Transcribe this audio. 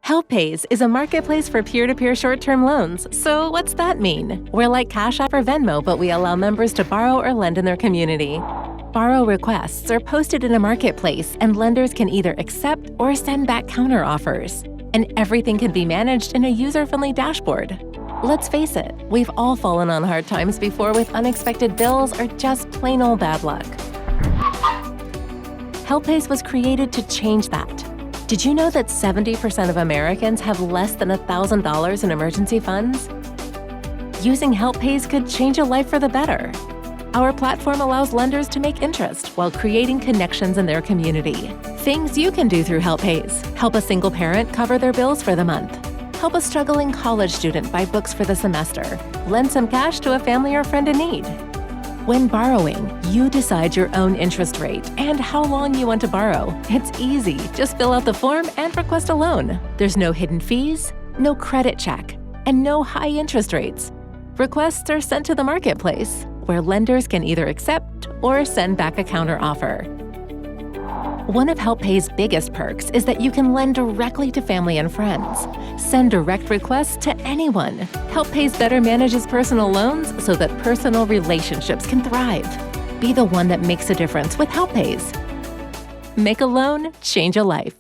HelpPays is a marketplace for peer-to-peer short-term loans. So what's that mean? We're like CashApp or Venmo, but we allow members to borrow or lend in their community. Borrow requests are posted in a marketplace, and lenders can either accept or send back counter-offers. And everything can be managed in a user-friendly dashboard. Let's face it, we've all fallen on hard times before with unexpected bills or just plain old bad luck. HelpPays was created to change that. Did you know that 70% of Americans have less than $1,000 in emergency funds? Using HelpPays could change a life for the better. Our platform allows lenders to make interest while creating connections in their community. Things you can do through HelpPays: help a single parent cover their bills for the month, help a struggling college student buy books for the semester, lend some cash to a family or friend in need. When borrowing, you decide your own interest rate and how long you want to borrow. It's easy. Just fill out the form and request a loan. There's no hidden fees, no credit check, and no high interest rates. Requests are sent to the marketplace, where lenders can either accept or send back a counteroffer. One of HelpPay's biggest perks is that you can lend directly to family and friends. Send direct requests to anyone. HelpPays better manages personal loans so that personal relationships can thrive. Be the one that makes a difference with HelpPays. Make a loan, change a life.